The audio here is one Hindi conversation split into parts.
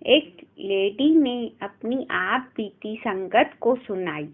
एक लेडी ने अपनी आप बीती संगत को सुनाई।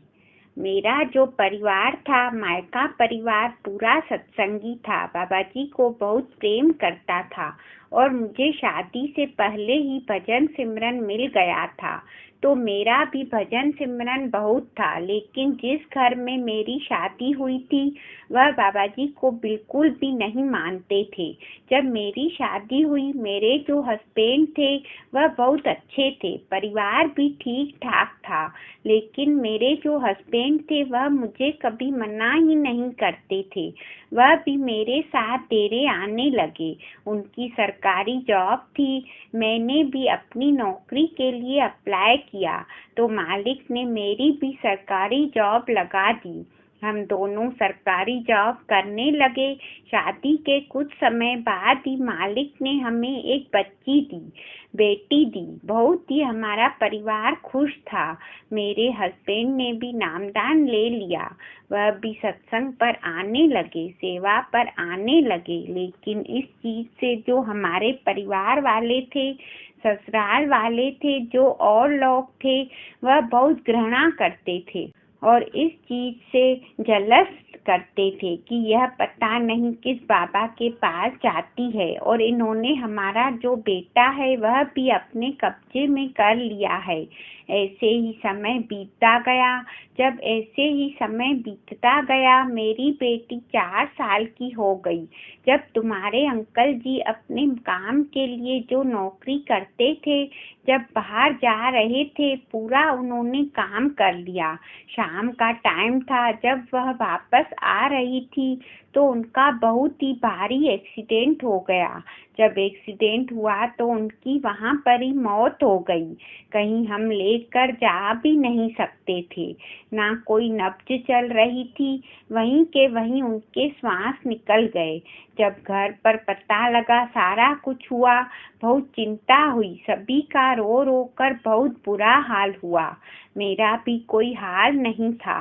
मेरा जो परिवार था, मायका परिवार, पूरा सत्संगी था, बाबा जी को बहुत प्रेम करता था और मुझे शादी से पहले ही भजन सिमरन मिल गया था। तो मेरा भी भजन सिमरन बहुत था, लेकिन जिस घर में मेरी शादी हुई थी वह बाबा जी को बिल्कुल भी नहीं मानते थे। जब मेरी शादी हुई, मेरे जो हस्बैंड थे वह बहुत अच्छे थे, परिवार भी ठीक ठाक था, लेकिन मेरे जो हस्बैंड थे वह मुझे कभी मना ही नहीं करते थे। वह भी मेरे साथ डेरे आने लगे। उनकी सरकारी जॉब थी। मैंने भी अपनी नौकरी के लिए अप्लाई किया तो मालिक ने मेरी भी सरकारी जॉब लगा दी। हम दोनों सरकारी जॉब करने लगे। शादी के कुछ समय बाद ही मालिक ने हमें एक बेटी दी। बहुत ही हमारा परिवार खुश था। मेरे हस्बैंड ने भी नामदान ले लिया। वह भी सत्संग पर आने लगे, सेवा पर आने लगे, लेकिन इस चीज से जो हमारे परिवार वाले थे, ससुराल वाले थे, जो और लोग थे, वह बहुत घृणा करते थे और इस चीज से जलस करते थे कि यह पता नहीं किस बाबा के पास जाती है और इन्होंने हमारा जो बेटा है वह भी अपने कब्जे में कर लिया है। ऐसे ही समय बीतता गया। जब ऐसे ही समय बीतता गया, मेरी बेटी 4 साल की हो गई। जब तुम्हारे अंकल जी अपने काम के लिए जो नौकरी करते थे, जब बाहर जा रहे थे, पूरा उन्होंने काम कर लिया। शाम का टाइम था। जब वह वापस आ रही थी तो उनका बहुत ही भारी एक्सीडेंट हो गया। जब एक्सीडेंट हुआ तो उनकी वहां पर ही मौत हो गई। कहीं हम लेकर जा भी नहीं सकते थे, ना कोई नब्ज चल रही थी। वहीं के वहीं उनके श्वास निकल गए। जब घर पर पता लगा सारा कुछ हुआ, बहुत चिंता हुई। सभी का रो रो कर बहुत बुरा हाल हुआ। मेरा भी कोई हाल नहीं था।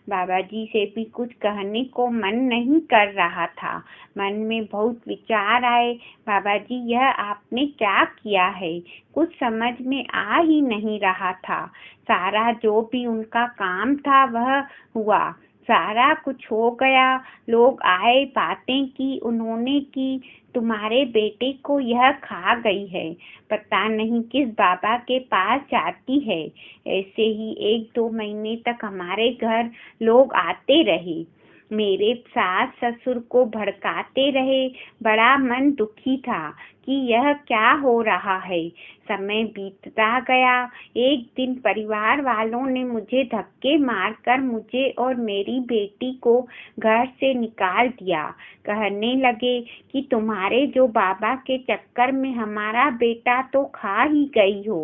बाबा जी से भी कुछ कहने को मन नहीं कर रहा था। मन में बहुत विचार आए, बाबा जी यह आपने क्या किया है, कुछ समझ में आ ही नहीं रहा था। सारा जो भी उनका काम था वह हुआ, सारा कुछ हो गया। लोग आए, बातें की, उन्होंने की, तुम्हारे बेटे को यह खा गई है, पता नहीं किस बाबा के पास जाती है। ऐसे ही 1-2 महीने तक हमारे घर लोग आते रहे, मेरे सास ससुर को भड़काते रहे। बड़ा मन दुखी था कि यह क्या हो रहा है। समय बीतता गया। एक दिन परिवार वालों ने मुझे धक्के मारकर मुझे और मेरी बेटी को घर से निकाल दिया। कहने लगे कि तुम्हारे जो बाबा के चक्कर में हमारा बेटा तो खा ही गई हो।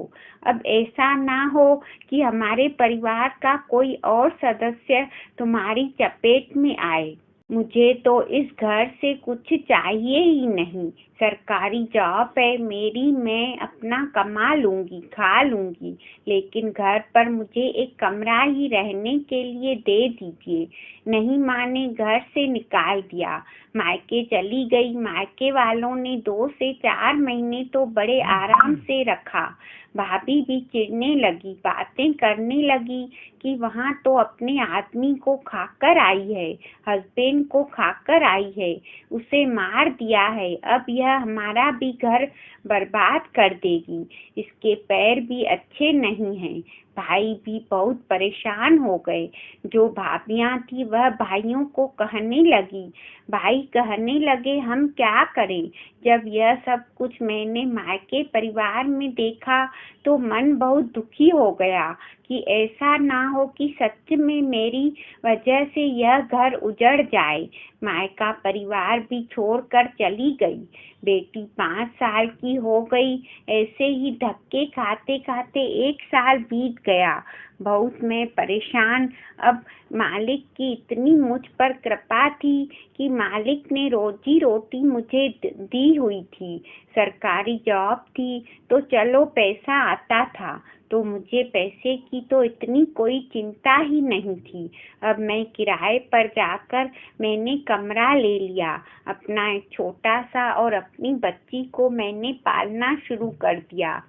अब ऐसा ना हो कि हमारे परिवार का कोई और सदस्य तुम्हारी चपेट में आए। मुझे तो इस घर से कुछ चाहिए ही नहीं। सरकारी जॉब है मेरी, मैं अपना कमा लूंगी, खा लूंगी, लेकिन घर पर मुझे एक कमरा ही रहने के लिए दे दीजिए। नहीं माने, घर से निकाल दिया। मायके चली गई। मायके वालों ने 2 से 4 महीने तो बड़े आराम से रखा। भाभी भी चिढ़ने लगी, बातें करने लगी कि वहाँ तो अपने आदमी को खाकर आई है, हस्बैंड को खाकर आई है, उसे मार दिया है, अब यह हमारा भी घर बर्बाद कर देगी। इसके पैर भी अच्छे नहीं हैं। भाई भी बहुत परेशान हो गए। जो भाभियां थी वह भाइयों को कहने लगी। भाई कहने लगे हम क्या करें। जब यह सब कुछ मैंने मायके परिवार में देखा तो मन बहुत दुखी हो गया कि ऐसा ना हो कि सच में मेरी वजह से यह घर उजड़ जाए। मायका परिवार भी छोड़कर चली गई। बेटी 5 साल की हो गई। ऐसे ही धक्के खाते खाते 1 साल बीत गया। बहुत मैं परेशान। अब मालिक की इतनी मुझ पर कृपा थी कि मालिक ने रोजी रोटी मुझे दी हुई थी। सरकारी जॉब थी तो चलो पैसा आता था, तो मुझे पैसे की तो इतनी कोई चिंता ही नहीं थी। अब मैं किराए पर जाकर मैंने कमरा ले लिया अपना एक छोटा सा, और अपनी बच्ची को मैंने पालना शुरू कर दिया।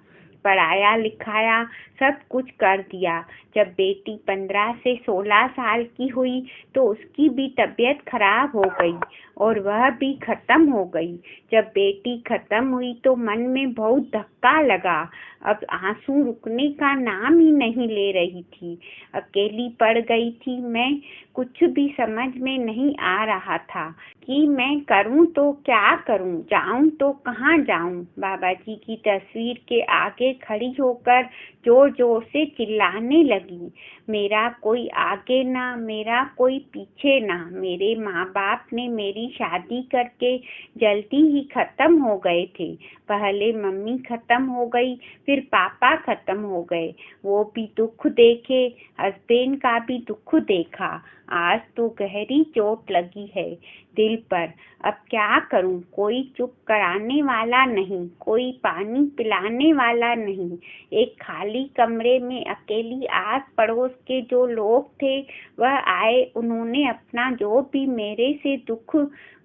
पढ़ाया लिखाया, सब कुछ कर दिया। जब बेटी 15 से 16 साल की हुई तो उसकी भी तबीयत खराब हो गई और वह भी खत्म हो गई। जब बेटी खत्म हुई तो मन में बहुत धक्का लगा। अब आंसू रुकने का नाम ही नहीं ले रही थी। अकेली पड़ गई थी मैं। कुछ भी समझ में नहीं आ रहा था कि मैं करूं तो क्या करूं, जाऊं तो कहाँ जाऊं। बाबा जी की तस्वीर के आगे खड़ी होकर जोर जोर से चिल्लाने लगी, मेरा कोई आगे ना, मेरा कोई पीछे ना। मेरे माँ बाप ने मेरी शादी करके जल्दी ही खत्म हो गए थे। पहले मम्मी खत्म हो गई, फिर पापा खत्म हो गए। वो भी दुख देखे, हस्बैंड का भी दुख देखा। आज तो गहरी चोट लगी है दिल पर। अब क्या करूं? कोई चुप कराने वाला नहीं, कोई पानी पिलाने वाला नहीं। एक खाली कमरे में अकेली, आस पड़ोस के जो लोग थे वह आए। उन्होंने अपना जो भी मेरे से दुख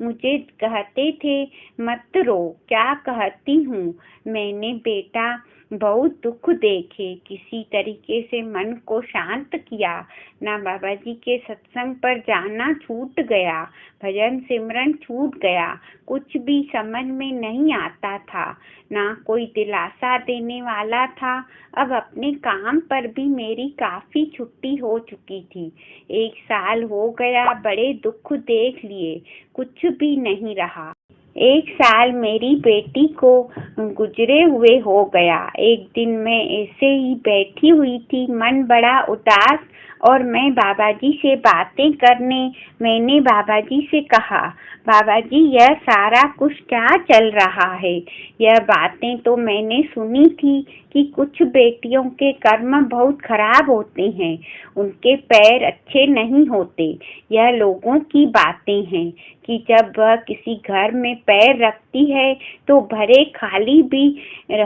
मुझे कहते थे, मत रो, क्या कहती हूँ मैंने बेटा, बहुत दुख देखे। किसी तरीके से मन को शांत किया। ना बाबा जी के सत्संग पर जाना छूट गया, भजन सिमरन छूट गया। कुछ भी समझ में नहीं आता था, ना कोई दिलासा देने वाला था। अब अपने काम पर भी मेरी काफी छुट्टी हो चुकी थी। 1 साल हो गया, बड़े दुख देख लिए, कुछ भी नहीं रहा। 1 साल मेरी बेटी को गुजरे हुए हो गया। एक दिन मैं ऐसे ही बैठी हुई थी, मन बड़ा उदास, और मैं बाबा जी से बातें करने। मैंने बाबा जी से कहा, बाबा जी यह सारा कुछ क्या चल रहा है? यह बातें तो मैंने सुनी थी कि कुछ बेटियों के कर्म बहुत खराब होते हैं, उनके पैर अच्छे नहीं होते। यह लोगों की बातें हैं कि जब वह किसी घर में पैर रखती है तो भरे खाली भी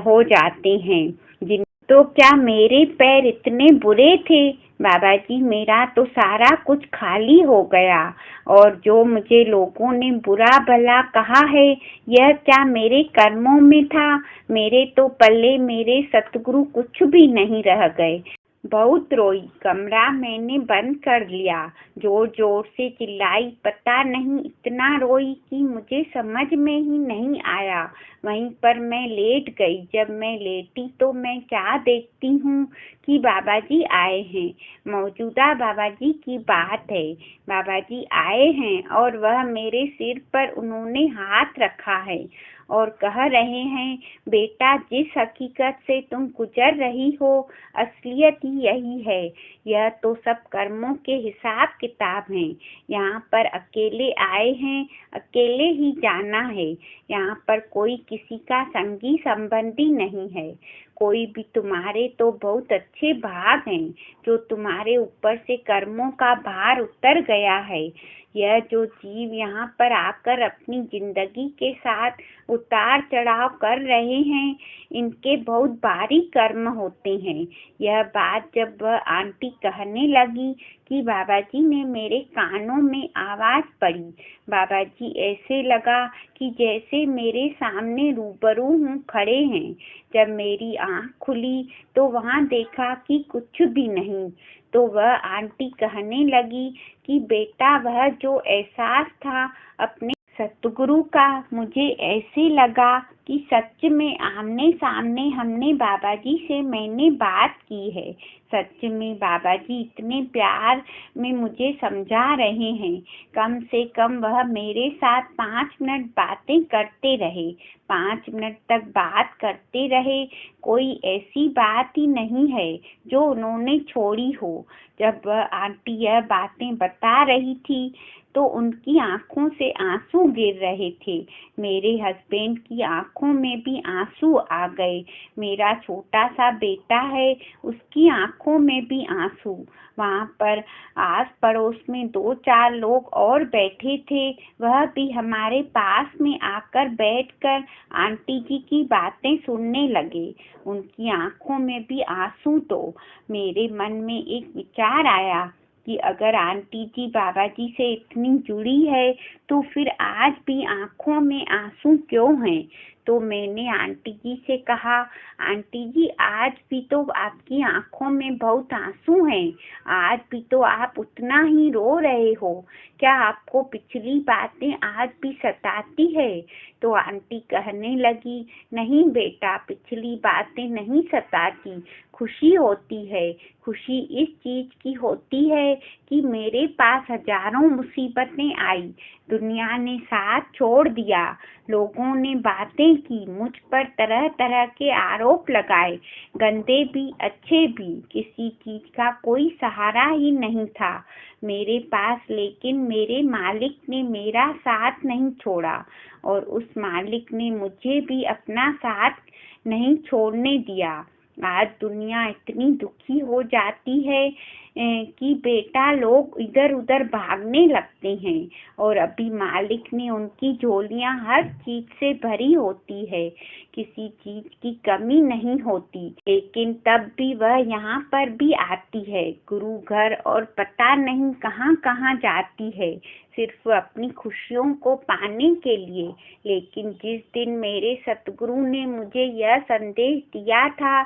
हो जाते हैं। तो क्या मेरे पैर इतने बुरे थे? बाबा जी मेरा तो सारा कुछ खाली हो गया, और जो मुझे लोगों ने बुरा भला कहा है, यह क्या मेरे कर्मों में था? मेरे तो पल्ले मेरे सतगुरु कुछ भी नहीं रह गए। बहुत रोई, कमरा मैंने बंद कर लिया, जोर जोर से चिल्लाई, पता नहीं इतना रोई कि मुझे समझ में ही नहीं आया। वहीं पर मैं लेट गई। जब मैं लेटी तो मैं क्या देखती हूँ कि बाबा जी आए हैं। मौजूदा बाबा जी की बात है। बाबा जी आए हैं और वह मेरे सिर पर उन्होंने हाथ रखा है और कह रहे हैं, बेटा जिस हकीकत से तुम गुजर रही हो, असलियत ही यही है। यह तो सब कर्मों के हिसाब किताब हैं। यहाँ पर अकेले आए हैं, अकेले ही जाना है। यहाँ पर कोई किसी का संगी संबंधी नहीं है। कोई भी, तुम्हारे तो बहुत अच्छे भाग हैं जो तुम्हारे ऊपर से कर्मों का भार उतर गया है। यह जो जीव यहाँ पर आकर अपनी जिंदगी के साथ उतार चढ़ाव कर रहे हैं, इनके बहुत भारी कर्म होते हैं। यह बात जब वह आंटी कहने लगी कि बाबा जी ने मेरे कानों में आवाज पड़ी। बाबा जी ऐसे लगा कि जैसे मेरे सामने रूबरू हूँ, खड़े हैं। जब मेरी आँख खुली तो वहाँ देखा कि कुछ भी नहीं। तो वह आंटी कहने लगी कि बेटा, वह जो एहसास था अपने सतगुरु का, मुझे ऐसे लगा कि सच में आमने सामने हमने बाबा जी से मैंने बात की है। सच में बाबा जी इतने प्यार में मुझे समझा रहे हैं। कम से कम वह मेरे साथ 5 मिनट बातें करते रहे। 5 मिनट तक बात करते रहे। कोई ऐसी बात ही नहीं है जो उन्होंने छोड़ी हो। जब वह आंटी यह बातें बता रही थी तो उनकी आंखों से आंसू गिर रहे थे। मेरे हस्बैंड की आंखों में भी आंसू आ गए। मेरा छोटा सा बेटा है, उसकी आंखों में भी आंसू। वहाँ पर आस पड़ोस में 2-4 लोग और बैठे थे। वह भी हमारे पास में आकर बैठकर आंटी जी की बातें सुनने लगे। उनकी आंखों में भी आंसू। तो मेरे मन में एक विचार आया कि अगर आंटी जी बाबा जी से इतनी जुड़ी है तो फिर आज भी आंखों में आंसू क्यों हैं? तो मैंने आंटी जी से कहा, आंटी जी आज भी तो आपकी आंखों में बहुत आंसू हैं, आज भी तो आप उतना ही रो रहे हो, क्या आपको पिछली बातें आज भी सताती है? तो आंटी कहने लगी, नहीं बेटा, पिछली बातें नहीं सताती, खुशी होती है। खुशी इस चीज की होती है कि मेरे पास हजारों मुसीबतें आई, दुनिया ने साथ छोड़ दिया, लोगों ने बातें की, मुझ पर तरह तरह के आरोप लगाए, गंदे भी अच्छे भी, किसी चीज का कोई सहारा ही नहीं था मेरे पास, लेकिन मेरे मालिक ने मेरा साथ नहीं छोड़ा और उस मालिक ने मुझे भी अपना साथ नहीं छोड़ने दिया। आज दुनिया इतनी दुखी हो जाती है कि बेटा लोग इधर उधर भागने लगते हैं और अभी मालिक ने उनकी झोलियां हर चीज से भरी होती है, किसी चीज की कमी नहीं होती, लेकिन तब भी वह यहाँ पर भी आती है, गुरु घर और पता नहीं कहाँ कहाँ जाती है, सिर्फ अपनी खुशियों को पाने के लिए। लेकिन जिस दिन मेरे सतगुरु ने मुझे यह संदेश दिया था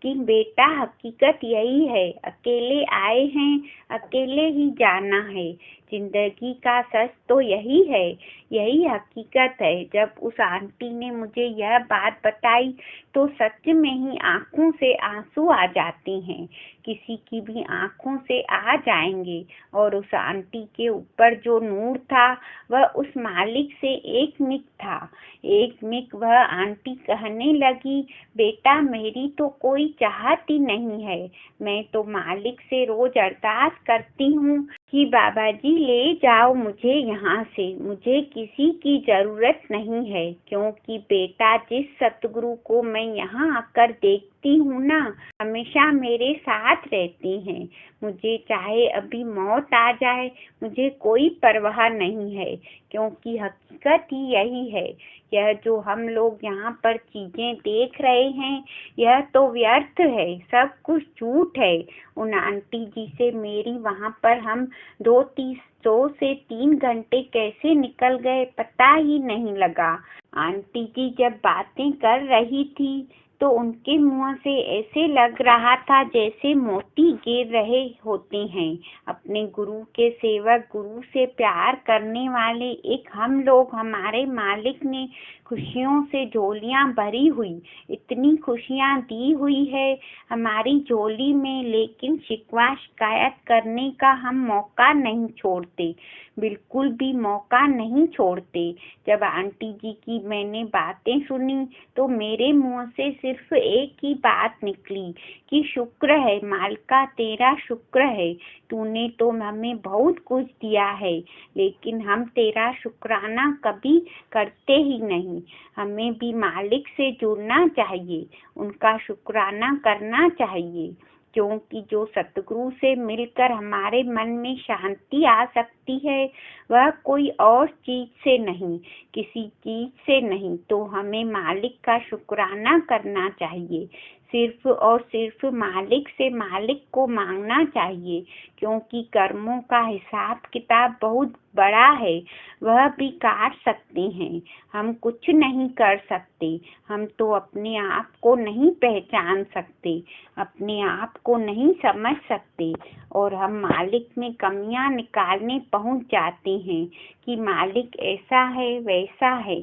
कि बेटा हकीकत यही है, अकेले आए हैं, अकेले ही जाना है, जिंदगी का सच तो यही है, यही हकीकत है। जब उस आंटी ने मुझे यह बात बताई तो सच में ही आंखों से आंसू आ जाते हैं, किसी की भी आंखों से आ जाएंगे। और उस आंटी के ऊपर जो नूर था वह उस मालिक से एक मिक था। एक मिक वह आंटी कहने लगी, बेटा मेरी तो कोई चाहत ही नहीं है, मैं तो मालिक से रोज अरदास करती हूँ कि बाबा जी ले जाओ मुझे यहाँ से, मुझे किसी की जरूरत नहीं है, क्योंकि बेटा जिस सतगुरु को मैं यहाँ आकर देखती हूँ ना, हमेशा मेरे साथ रहते हैं, मुझे चाहे अभी मौत आ जाए मुझे कोई परवाह नहीं है, क्योंकि हकीकत ही यही है। यह जो हम लोग यहाँ पर चीजें देख रहे हैं यह तो व्यर्थ है, सब कुछ झूठ है। उन आंटी जी से मेरी वहाँ पर हम 2 से 3 घंटे कैसे निकल गए पता ही नहीं लगा। आंटी जी जब बातें कर रही थी तो उनके मुंह से ऐसे लग रहा था जैसे मोती गिर रहे होते हैं। अपने गुरु के सेवक, गुरु से प्यार करने वाले एक हम लोग, हमारे मालिक ने खुशियों से झोलियां भरी हुई, इतनी खुशियां दी हुई है हमारी झोली में, लेकिन शिकवा शिकायत करने का हम मौका नहीं छोड़ते, बिल्कुल भी मौका नहीं छोड़ते। जब आंटी जी की मैंने बातें सुनी तो मेरे मुंह से सिर्फ एक ही बात निकली कि शुक्र है मालिका, तेरा शुक्र है, तूने तो हमें बहुत कुछ दिया है, लेकिन हम तेरा शुक्राना कभी करते ही नहीं। हमें भी मालिक से जुड़ना चाहिए, उनका शुक्राना करना चाहिए, क्योंकि जो सतगुरु से मिलकर हमारे मन में शांति आ सकती है वह कोई और चीज से नहीं, किसी चीज से नहीं। तो हमें मालिक का शुक्राना करना चाहिए, सिर्फ और सिर्फ मालिक से मालिक को मांगना चाहिए, क्योंकि कर्मों का हिसाब किताब बहुत बड़ा है, वह भी काट सकते हैं, हम कुछ नहीं कर सकते। हम तो अपने आप को नहीं पहचान सकते, अपने आप को नहीं समझ सकते, और हम मालिक में कमियां निकालने पहुंच जाते हैं कि मालिक ऐसा है वैसा है।